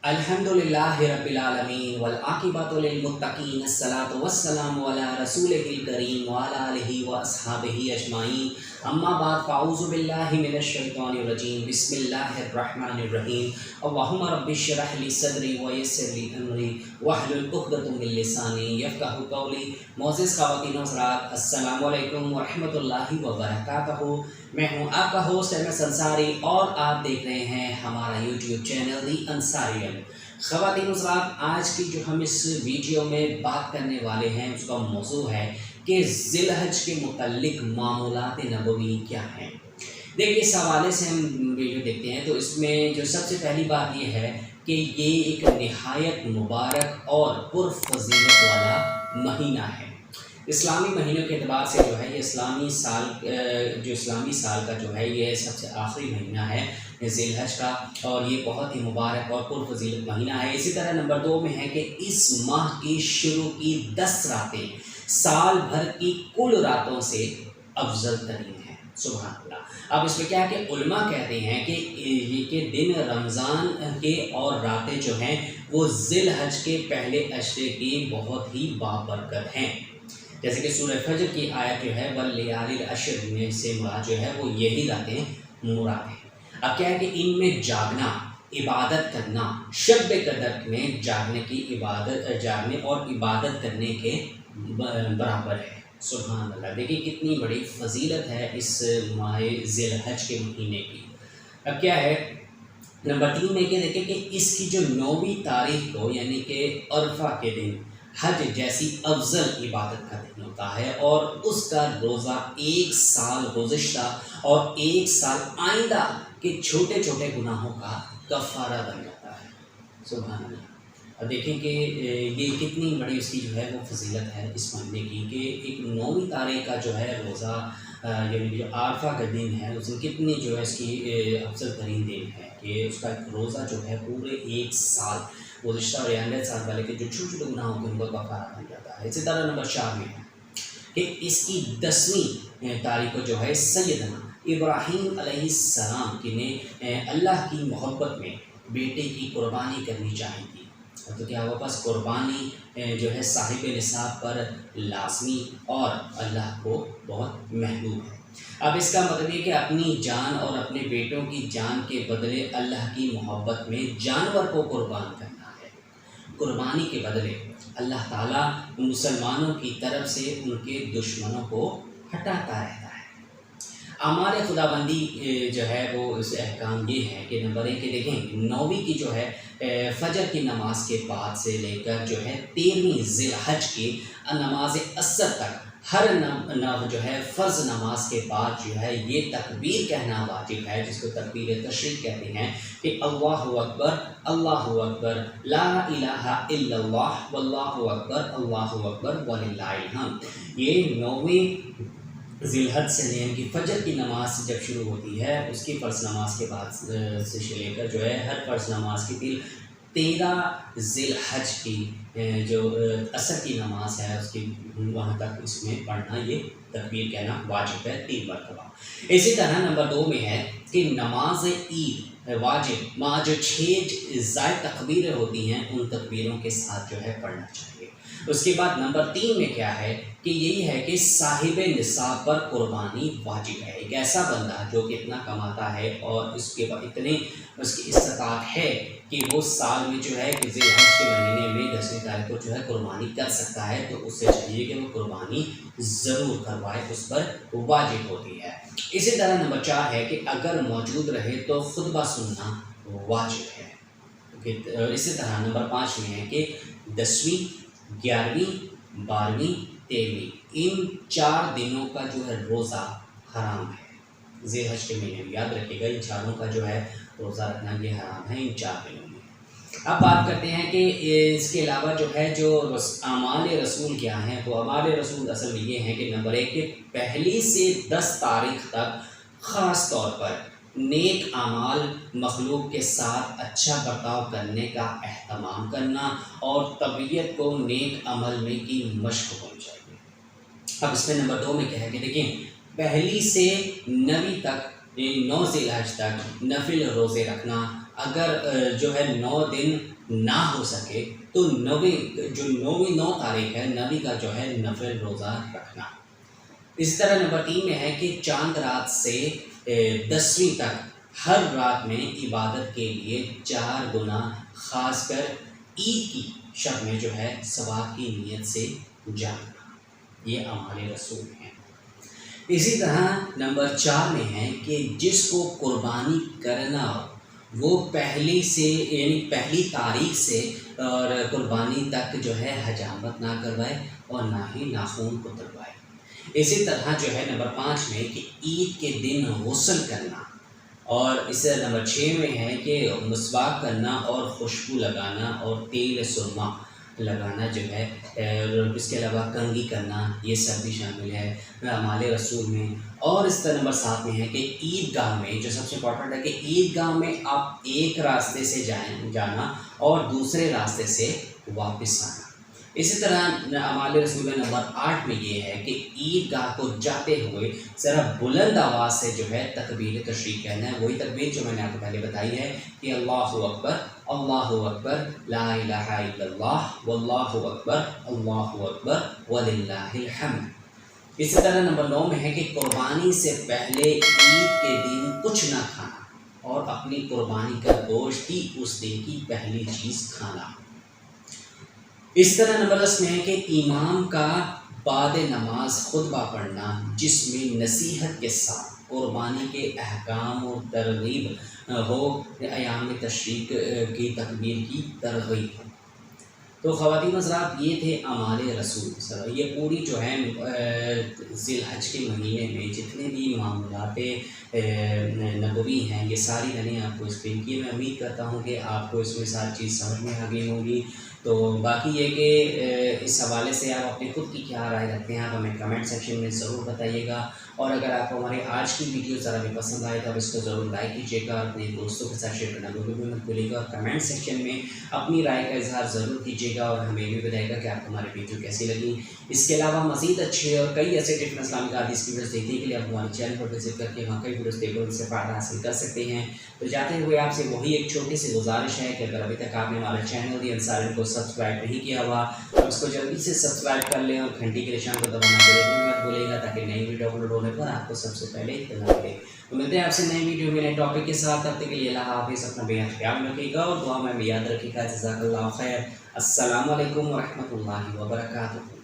अल्हम्दुलिल्लाहि रब्बिल आलमीन वल आक़िबतु लिल मुत्तक़ीन अस्सलातु वस्सलामु अला रसूलिहिल करीम व अला आलिहि व अस्हाबिहि अजमाइन अम्मा बाद फ़अऊज़ु बिल्लाहि मिनश शैतानिर रजीम बिस्मिल्लाहिर रहमानिर रहीम अल्लाहुम्मा रब्बिश्रह ली सदरी व यस्सिर ली अमरी वहलुल उक़दतम मिन लिसानी यफ़क़हू क़ौली। मोअज़्ज़िज़ ख़वातीन व हज़रात, अस्सलामु अलैकुम व रहमतुल्लाहि व बरकातहू। मैं हूँ आपका होस्ट एमएस अंसारी और आप देख रहे हैं हमारा यूट्यूब चैनल दी अंसारियन। ख़वातीन हज़रात, आज की जो हम इस वीडियो में बात करने वाले हैं उसका मौजू है कि ज़िलहज के मुतल्लिक़ मामूलात नबवी क्या हैं। देखिए, इस हवाले से हम वीडियो देखते हैं तो इसमें जो सबसे पहली बात ये है कि ये एक नहायत मुबारक और पुरफ़ज़ीलत वाला महीना है। इस्लामी महीनों के अतबार से जो है ये इस्लामी साल का जो है ये सबसे आखिरी महीना है ज़िलहज का, और ये बहुत ही मुबारक और पुरफ़ज़ीलत महीना है। इसी तरह नंबर 2 में है कि इस माह की शुरू की 10 रातें साल भर की कुल रातों से अफजल तरीन है। सुभान अल्लाह। अब इसमें क्या है कि उलमा कहते हैं कि ये के दिन रमज़ान के और रातें जो हैं वो ज़िलहज के पहले अशरे की बहुत ही बाबरकत हैं। जैसे कि सूरह फजर की आयत जो है वल्लयालिल अश्र में से मुराद जो है वो यही रातें मुराद है। अब क्या है कि इनमें जागना, इबादत करना, शब कदर में जागने और इबादत करने के बराबर है। सुभान अल्लाह। देखिए कितनी बड़ी फजीलत है इस माह ज़िलहज के महीने की। अब क्या है नंबर 3 में कि देखिए कि इसकी जो 9वीं तारीख को यानी कि अरफा के दिन हज जैसी अफजल इबादत का दिन होता है और उसका रोज़ा 1 साल गुज़िश्ता और 1 साल आइंदा के छोटे छोटे गुनाहों का कफ़ारा बन जाता है। सुभान अल्लाह। अब देखें कि ये कितनी बड़ी उसकी जो है वो फजीलत है इस महीने की कि एक 9वीं तारीख का जो है रोज़ा यानी जो आरफा का दिन है उसमें कितनी जो है इसकी अफजल तरीन दिन है कि उसका एक रोज़ा जो है पूरे 1 साल गुज़िश्ता और 100 साल पहले के जो छोटे छोटे गुनाहों के उनका कफ़ारा बन जाता है। इसी तरह नंबर 4 में है कि इसकी 10वीं तारीख को जो है सैयदना इब्राहीम अलैहिस्सलाम की ने अल्लाह की मोहब्बत में बेटे की कुर्बानी करनी चाहिए थी। तो क्या हुआ, बस कुर्बानी जो है साहिब निसाब पर लाजमी और अल्लाह को बहुत महबूब है। अब इसका मतलब ये कि अपनी जान और अपने बेटों की जान के बदले अल्लाह की मोहब्बत में जानवर को कुर्बान करना है। कुर्बानी के बदले अल्लाह ताला मुसलमानों की तरफ से उनके दुश्मनों को हटाता रहता है। हमारे खुदाबंदी जो है वो इस अहकाम ये है कि नंबर 1 देखें 9वीं की जो है फजर की नमाज के बाद से लेकर जो है 13वीं ज़िलहज की नमाज असर तक हर जो है फ़र्ज़ नमाज के बाद जो है ये तकबीर कहना वाजिब है, जिसको तकबीर तशरीक़ कहते हैं कि अल्लाहु अकबर ला इलाहा इल्लल्लाह वल्लाहु अकबर वलिल्लाहिल हम्द। ये 9वीं ज़िलहज से यानी कि फ़जर की नमाज जब शुरू होती है उसकी फ़र्ज़ नमाज के बाद से लेकर जो है हर फ़र्ज़ नमाज की 13 ज़िलहज की जो असर की नमाज है उसकी वहाँ तक इसमें पढ़ना ये तकबीर कहना वाजिब है 3 मरतबा। इसी तरह नंबर 2 में है कि नमाज ईद वाजिब माँ जो 6 ज़ायद तकबीरें होती हैं उन तकबीरों के साथ जो है पढ़ना चाहिए। उसके बाद नंबर 3 में क्या है कि यही है कि साहिब निसाब पर कुर्बानी वाजिब है। एक ऐसा बंदा जो कि इतना कमाता है और इसके बाद इतने उसकी इस्तात है कि वो साल में जो है कि ज़िलहज के महीने में 10वीं तारीख को जो है कुर्बानी कर सकता है, तो उससे चाहिए कि वो कुर्बानी ज़रूर करवाए, उस पर वाजिब होती है। इसी तरह नंबर 4 है कि अगर मौजूद रहे तो खुतबा सुनना वाजिब है। इसी तरह नंबर 5 में है कि 10वीं 11वीं 12वीं 13वीं इन 4 दिनों का जो है रोज़ा हराम है। ज़िलहज के महीने में याद रखिएगा इन चारों का जो है रोज़ा रखना ये हराम है इन 4 दिनों में। अब बात करते हैं कि इसके अलावा जो है जो अमाल रसूल क्या हैं, तो अमाल रसूल असल में ये हैं कि नंबर 1 कि पहली से 10 तारीख तक ख़ास तौर पर नेक अमाल मखलूक के साथ अच्छा बर्ताव करने का एहतमाम करना और तबीयत को नेक अमल में की मशक होनी चाहिए। अब इसमें नंबर 2 में क्या है कि देखिए पहली से 9वीं तक 9 ज़िलहज तक नफिल रोज़े रखना, अगर जो है 9 दिन نہ ہو سکے تو 9 تاریخ ہے، 9 کا جو ہے نفل روزہ رکھنا۔ اس طرح نمبر 3 میں ہے کہ چاند رات سے 10ویں تک ہر رات میں عبادت کے لیے 4 گنا، خاص کر عید کی شب میں جو ہے ثواب کی نیت سے جانا، یہ اعمال رسول ہیں۔ اسی طرح نمبر 4 میں ہے کہ جس کو قربانی کرنا ہو وہ پہلی تاریخ سے اور قربانی تک جو ہے حجامت نہ کروائے اور نہ ہی ناخون کو کٹوائے۔ اسی طرح جو ہے نمبر 5 میں کہ عید کے دن غسل کرنا، اور اس سے نمبر 6 میں ہے کہ مسواک کرنا اور خوشبو لگانا اور تیل سرما لگانا جو ہے، اور اس کے علاوہ کنگھی کرنا، یہ سب بھی شامل ہے اعمال رسول میں۔ اور اس طرح نمبر 7 میں ہے کہ عید گاہ میں، جو سب سے امپورٹنٹ ہے کہ عید گاہ میں آپ ایک راستے سے جانا اور دوسرے راستے سے واپس آنا۔ اسی طرح اعمال رسول میں نمبر 8 میں یہ ہے کہ عید گاہ کو جاتے ہوئے ذرا بلند آواز سے جو ہے تکبیر تشریف کہنا ہے، وہی تکبیر جو میں نے آپ کو پہلے بتائی ہے کہ اللہ اکبر لا الہ الا اللہ واللہ اکبر وللہ الحمد۔ اسی طرح نمبر 9 میں ہے کہ قربانی سے پہلے عید کے دن کچھ نہ کھانا اور اپنی قربانی کا گوشت ہی اس دن کی پہلی چیز کھانا۔ اس طرح نمبر 10 میں ہے کہ امام کا بعد نماز خطبہ پڑھنا، جس میں نصیحت کے ساتھ قربانی کے احکام اور ترغیب ہو، ایام تشریق کی تکبیر کی ترغیب ہو۔ تو خواتین حضرات، یہ تھے اعمال رسول۔ یہ پوری جو ہے ذی الحج کے مہینے میں جتنے بھی معمولات نبوی ہیں، یہ ساری میں نے آپ کو ایکسپلین کی۔ میں امید کرتا ہوں کہ آپ کو اس میں ساری چیز سمجھ میں آ گئی ہوگی۔ تو باقی یہ کہ اس حوالے سے آپ اپنے خود کی کیا رائے رکھتے ہیں، آپ ہمیں کمنٹ سیکشن میں ضرور بتائیے گا۔ اور اگر آپ کو ہماری آج کی ویڈیو ذرا بھی پسند آئے تو آپ اس کو ضرور لائک کیجیے گا، اپنے دوستوں کے ساتھ شیئر کرنا بالکل بھی مت بھولیے گا، اور کمنٹ سیکشن میں اپنی رائے کا اظہار ضرور کیجیے گا اور ہمیں بھی بتائیے گا کہ آپ کو ہماری ویڈیو کیسی لگی۔ اس کے علاوہ مزید اچھے اور کئی ایسے ڈفرینٹ اسلامک حدیث کی ویڈیوز دیکھنے کے لیے آپ ہمارے چینل پر وزٹ کر کے وہاں کئی ویڈیوز دیکھ کر ان سے فائدہ حاصل کر سکتے ہیں۔ تو جاتے ہوئے آپ سے وہی ایک چھوٹی سی گزارش ہے کہ اگر ابھی تک آپ نے ہمارے چینل دی انصارین کو سبسکرائب نہیں کیا ہوا تو اس کو جلدی سے سبسکرائب کر لیں اور گھنٹی کے نشان کو دبانا بالکل مت بھولے گا، تاکہ نئی ویڈیو اپلوڈ ہونے پر آپ کو سب سے پہلے اطلاع ملے۔ تو ملتے ہیں آپ سے نئی ویڈیو میں نئے ٹاپک کے ساتھ، تب تک کے لیے اللہ حافظ، اپنا بہت خیال رکھیے گا اور دعا میں بھی یاد رکھیے گا۔ جزاک اللہ خیر۔ السلام علیکم ورحمۃ اللہ وبرکاتہ۔